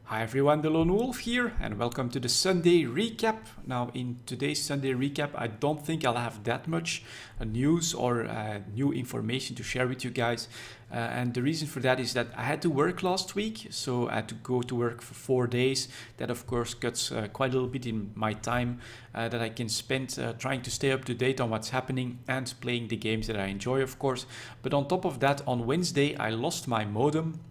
Hi everyone, delonewolf here and welcome to the Sunday recap. Now in today's Sunday recap, I don't think I'll have that much news or new information to share with you guys. And the reason for that is that I had to work last week, so I had to go to work for 4 days. That of course cuts quite a little bit in my time that I can spend trying to stay up to date on what's happening and playing the games that I enjoy, of course. But on top of that, on Wednesday I lost my modem.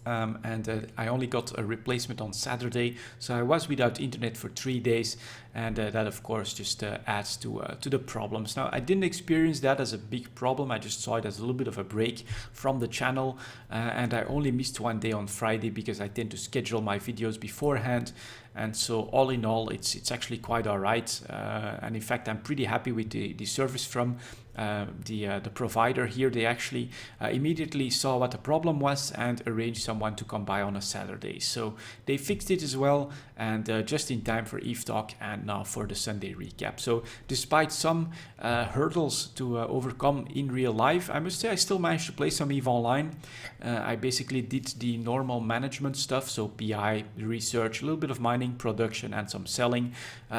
I only got a replacement on Saturday, so I was without internet for 3 days, and that of course just adds to the problems. Now I didn't experience that as a big problem, I just saw it as a little bit of a break from the channel, and I only missed 1 day on Friday because I tend to schedule my videos beforehand. And so all in all, it's actually quite all right. And in fact, I'm pretty happy with the service from the provider here. They actually immediately saw what the problem was and arranged someone to come by on a Saturday. So they fixed it as well, and just in time for Eve Talk and now for the Sunday recap. So despite some hurdles to overcome in real life, I must say I still managed to play some Eve Online. I basically did the normal management stuff, so PI, research, a little bit of mining, production and some selling,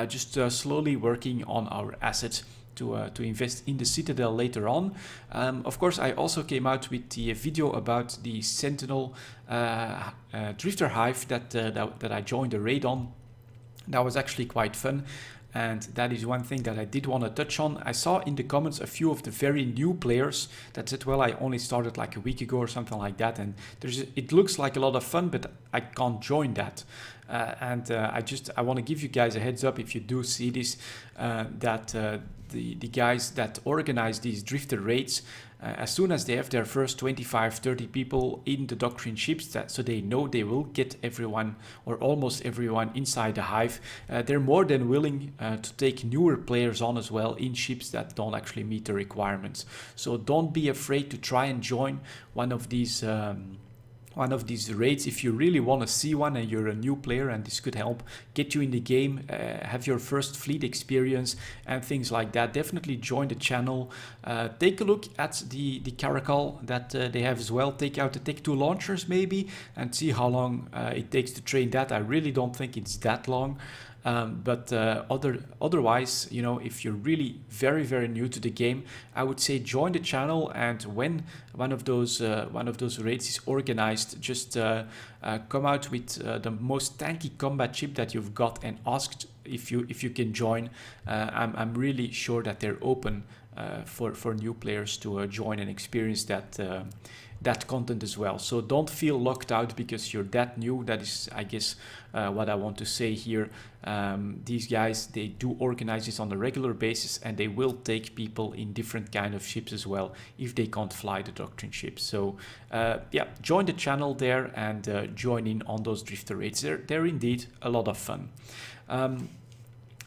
just slowly working on our assets to invest in the Citadel later on. Of course, I also came out with the video about the Sentinel Drifter Hive that I joined the raid on. That was actually quite fun. And that is one thing that I did want to touch on. I saw in the comments a few of the very new players that said, well, I only started like a week ago or something like that. And it looks like a lot of fun, but I can't join that. I want to give you guys a heads up if you do see this, that the guys that organize these drifter raids, as soon as they have their first 25-30 people in the doctrine ships, so they know they will get everyone or almost everyone inside the hive, they're more than willing to take newer players on as well in ships that don't actually meet the requirements. So don't be afraid to try and join one of these raids if you really want to see one and you're a new player, and this could help get you in the game, have your first fleet experience and things like that. Definitely join the channel, take a look at the Caracal that they have as well. Take out the Tech 2 launchers maybe and see how long it takes to train that. I really don't think it's that long. Otherwise, you know, if you're really very new to the game, I would say join the channel, and when one of those raids is organized, just come out with the most tanky combat ship that you've got and ask if you can join. I'm really sure that they're open for new players to join and experience that content as well. So don't feel locked out because you're that new. That is, I guess, what I want to say here. These guys, they do organize this on a regular basis, and they will take people in different kind of ships as well if they can't fly the doctrine ships. So yeah, join the channel there and join in on those drifter raids. They're indeed a lot of fun.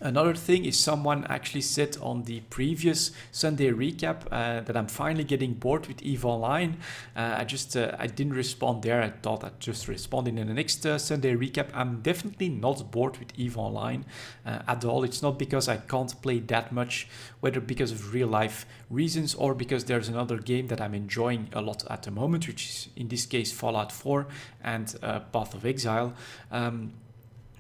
Another thing is, someone actually said on the previous Sunday recap that I'm finally getting bored with EVE Online. I didn't respond there. I thought I'd just respond in the next Sunday recap. I'm definitely not bored with EVE Online at all. It's not because I can't play that much, whether because of real life reasons or because there's another game that I'm enjoying a lot at the moment, which is in this case Fallout 4 and Path of Exile.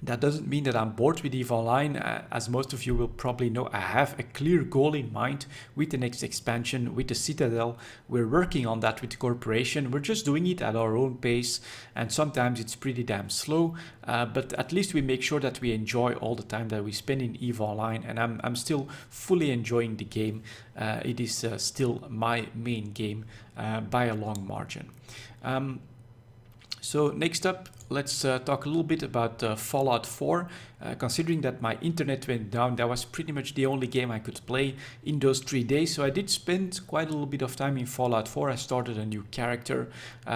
That doesn't mean that I'm bored with EVE Online. As most of you will probably know, I have a clear goal in mind with the next expansion, with the Citadel. We're working on that with the corporation. We're just doing it at our own pace, and sometimes it's pretty damn slow, but at least we make sure that we enjoy all the time that we spend in EVE Online, and I'm still fully enjoying the game. It is still my main game by a long margin. So next up, let's talk a little bit about Fallout 4. Considering that my internet went down, that was pretty much the only game I could play in those 3 days. So I did spend quite a little bit of time in Fallout 4. I started a new character.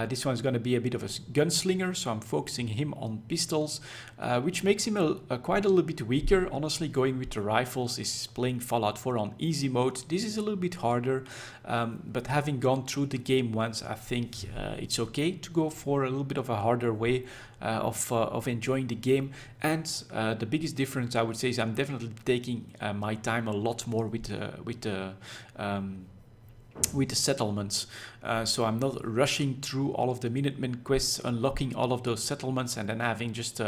This one's going to be a bit of a gunslinger, so I'm focusing him on pistols, which makes him quite a little bit weaker. Honestly, going with the rifles is playing Fallout 4 on easy mode. This is a little bit harder, but having gone through the game once, I think it's okay to go for a little bit of a harder way of enjoying the game. And the biggest difference, I would say, is I'm definitely taking my time a lot more with the settlements. so I'm not rushing through all of the Minutemen quests, unlocking all of those settlements, and then having just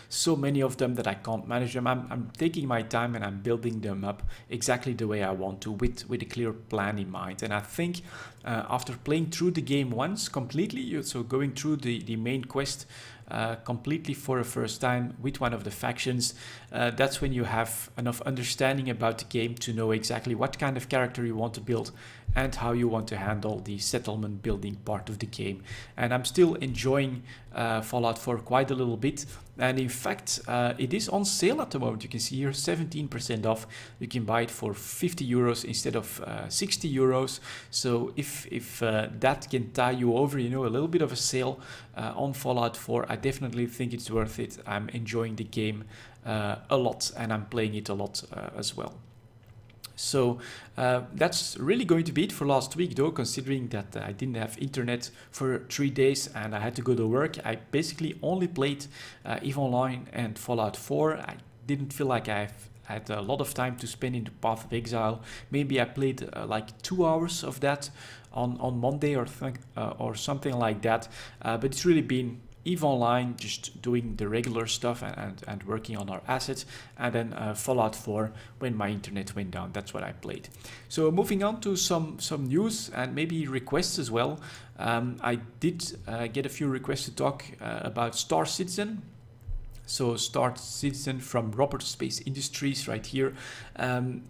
so many of them that I can't manage them. I'm taking my time and I'm building them up exactly the way I want to, with a clear plan in mind. And I think after playing through the game once completely, so going through the main quest completely for the first time with one of the factions, that's when you have enough understanding about the game to know exactly what kind of character you want to build and how you want to handle the settlement building part of the game. And I'm still enjoying Fallout 4 quite a little bit, and in fact it is on sale at the moment. You can see here 17% off. You can buy it for 50 euros instead of 60 euros. So if that can tie you over, you know, a little bit of a sale on Fallout 4, I definitely think it's worth it. I'm enjoying the game a lot, and I'm playing it a lot as well. So that's really going to be it for last week, though, considering that I didn't have internet for 3 days and I had to go to work. I basically only played EVE Online and Fallout 4. I didn't feel like I had a lot of time to spend in the Path of Exile. Maybe I played like 2 hours of that on Monday or something like that. But it's really been EVE Online, just doing the regular stuff and working on our assets, and then Fallout 4 when my internet went down. That's what I played. So moving on to some news and maybe requests as well. I did get a few requests to talk about Star Citizen. So Star Citizen from Robert Space Industries right here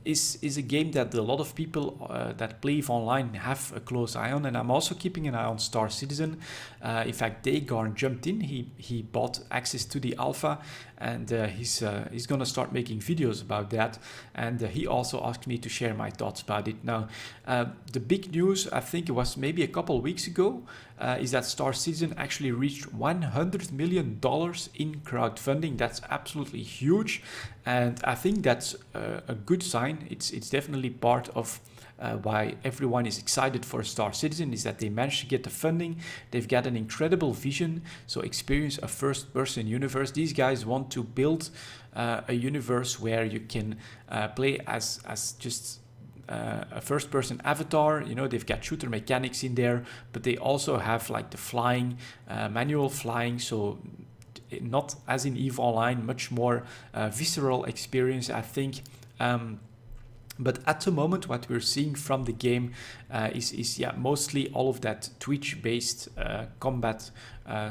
is a game that a lot of people that play EVE Online have a close eye on, and I'm also keeping an eye on Star Citizen. In fact, Dagar jumped in. He bought access to the alpha, and he's gonna start making videos about that. And he also asked me to share my thoughts about it. Now, the big news, I think it was maybe a couple of weeks ago, is that Star Citizen actually reached $100 million in crowdfunding. That's absolutely huge, and I think that's a good sign. It's definitely part of why everyone is excited for Star Citizen, is that they managed to get the funding. They've got an incredible vision, so experience a first-person universe. These guys want to build a universe where you can play as just a first-person avatar. You know, they've got shooter mechanics in there, but they also have like the flying, manual flying, so not as in EVE Online, much more visceral experience, I think. But at the moment, what we're seeing from the game is mostly all of that Twitch-based combat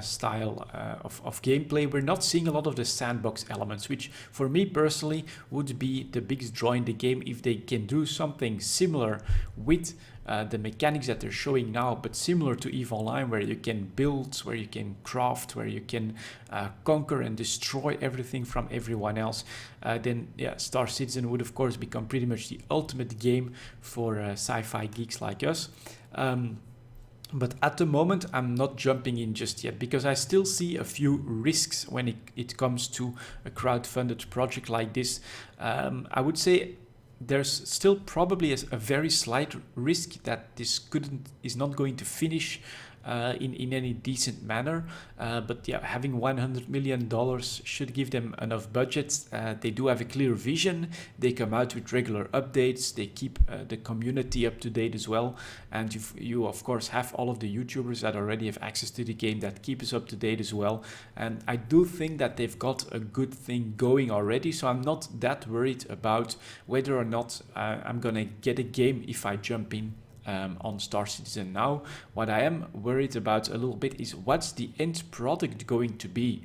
style of gameplay. We're not seeing a lot of the sandbox elements, which for me personally would be the biggest draw in the game if they can do something similar with the mechanics that they're showing now, but similar to EVE Online, where you can build, where you can craft, where you can conquer and destroy everything from everyone else. Then Star Citizen would of course become pretty much the ultimate game for sci-fi geeks like us. But at the moment, I'm not jumping in just yet, because I still see a few risks when it comes to a crowdfunded project like this. I would say there's still probably a very slight risk that this is not going to finish in any decent manner. But yeah, having $100 million should give them enough budget. They do have a clear vision. They come out with regular updates. They keep the community up to date as well. And you of course have all of the YouTubers that already have access to the game that keep us up to date as well. And I do think that they've got a good thing going already. So I'm not that worried about whether or not I'm gonna get a game if I jump in on Star Citizen now. What I am worried about a little bit is what's the end product going to be.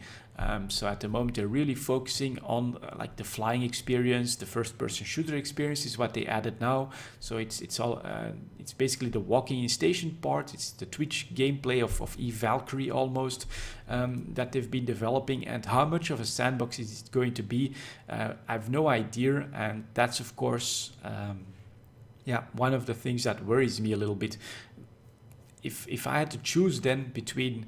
So at the moment they're really focusing on like the flying experience, the first-person shooter experience is what they added now. So it's all it's basically the walking in station part. It's the Twitch gameplay of Eve Valkyrie almost that they've been developing, and how much of a sandbox is it going to be? I have no idea, and that's of course one of the things that worries me a little bit. If I had to choose then between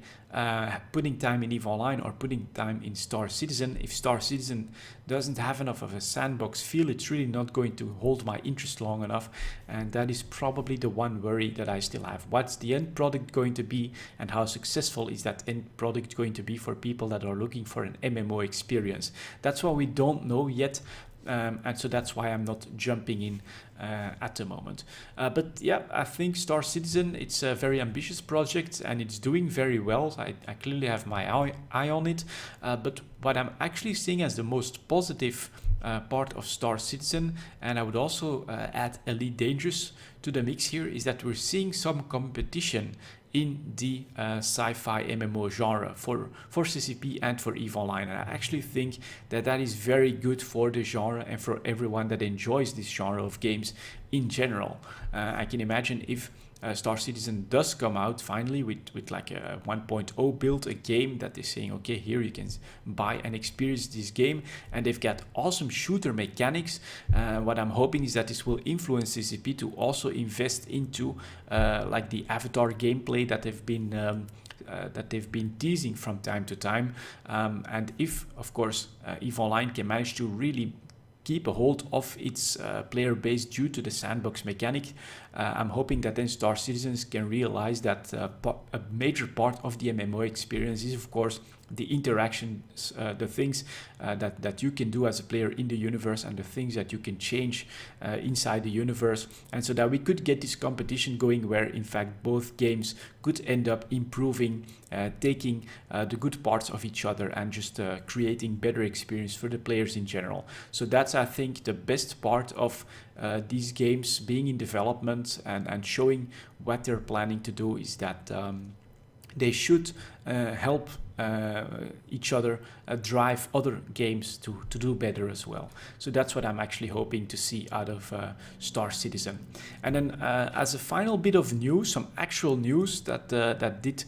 putting time in EVE Online or putting time in Star Citizen, if Star Citizen doesn't have enough of a sandbox feel, it's really not going to hold my interest long enough. And that is probably the one worry that I still have. What's the end product going to be, and how successful is that end product going to be for people that are looking for an MMO experience? That's what we don't know yet. And so that's why I'm not jumping in at the moment. But yeah, I think Star Citizen, it's a very ambitious project and it's doing very well. I clearly have my eye on it. But what I'm actually seeing as the most positive part of Star Citizen, and I would also add Elite Dangerous to the mix here, is that we're seeing some competition in the sci-fi MMO genre for CCP and for EVE Online. And I actually think that that is very good for the genre and for everyone that enjoys this genre of games in general. I can imagine if Star Citizen does come out finally with like a 1.0 build, a game that is saying, okay, here you can buy and experience this game, and they've got awesome shooter mechanics. What I'm hoping is that this will influence CCP to also invest into like the Avatar gameplay that they've been teasing from time to time. And if, of course, EVE Online can manage to really keep a hold of its player base due to the sandbox mechanic, I'm hoping that then Star Citizens can realize that a major part of the MMO experience is, of course, the interactions, the things that you can do as a player in the universe and the things that you can change inside the universe. And so that we could get this competition going where, in fact, both games could end up improving, taking the good parts of each other and just creating better experience for the players in general. So that's, I think, the best part of these games being in development and showing what they're planning to do, is that they should help each other drive other games to do better as well. So that's what I'm actually hoping to see out of Star Citizen. And then as a final bit of news, some actual news that did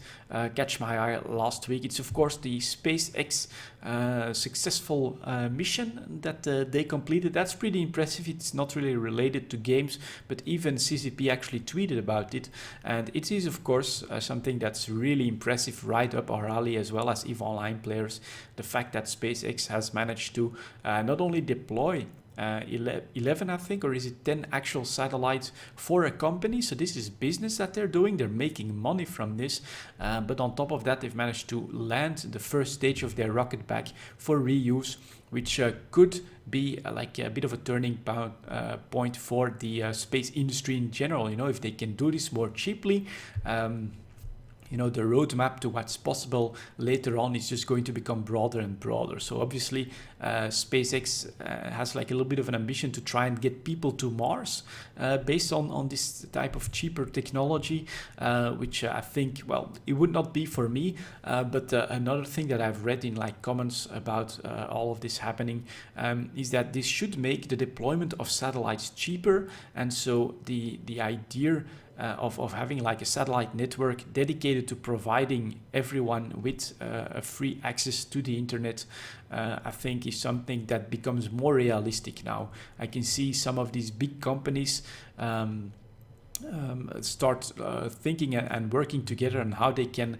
catch my eye last week, it's of course the SpaceX successful mission that they completed. That's pretty impressive. It's not really related to games, but even CCP actually tweeted about it, and it is of course something that's really impressive, right up our alley as well as EVE Online players. The fact that SpaceX has managed to not only deploy 11, I think, or is it 10 actual satellites for a company. So this is business that they're doing. They're making money from this. But on top of that, they've managed to land the first stage of their rocket back for reuse, which could be like a bit of a turning point for the space industry in general. You know, if they can do this more cheaply, you know, the roadmap to what's possible later on is just going to become broader and broader. So obviously SpaceX has like a little bit of an ambition to try and get people to Mars based on this type of cheaper technology, which I think, well, it would not be for me. But another thing that I've read in like comments about all of this happening is that this should make the deployment of satellites cheaper. And so the idea of having like a satellite network dedicated to providing everyone with a free access to the internet, I think is something that becomes more realistic now. I can see some of these big companies start thinking and working together on how they can,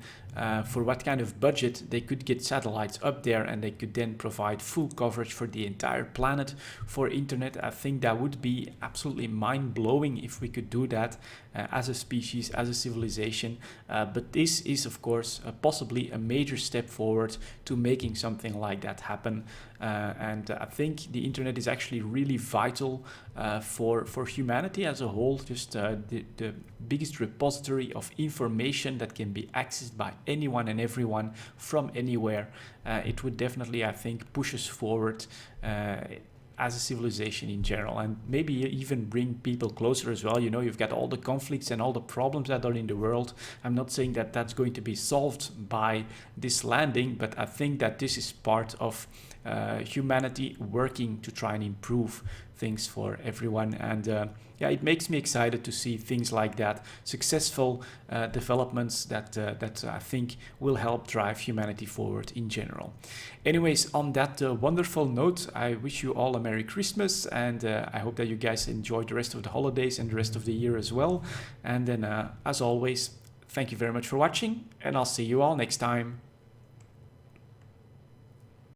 for what kind of budget they could get satellites up there, and they could then provide full coverage for the entire planet for internet. I think that would be absolutely mind-blowing if we could do that as a species, as a civilization. But this is, of course, possibly a major step forward to making something like that happen. And I think the internet is actually really vital for humanity as a whole. Just the biggest repository of information that can be accessed by anyone and everyone from anywhere. It would definitely, I think, push us forward as a civilization in general, and maybe even bring people closer as well. You know, you've got all the conflicts and all the problems that are in the world. I'm not saying that that's going to be solved by this landing, but I think that this is part of humanity working to try and improve things for everyone. And yeah, it makes me excited to see things like that, successful developments that I think will help drive humanity forward in general. Anyways, on that wonderful note, I wish you all a Merry Christmas, and I hope that you guys enjoy the rest of the holidays and the rest of the year as well. And then as always, thank you very much for watching, and I'll see you all next time.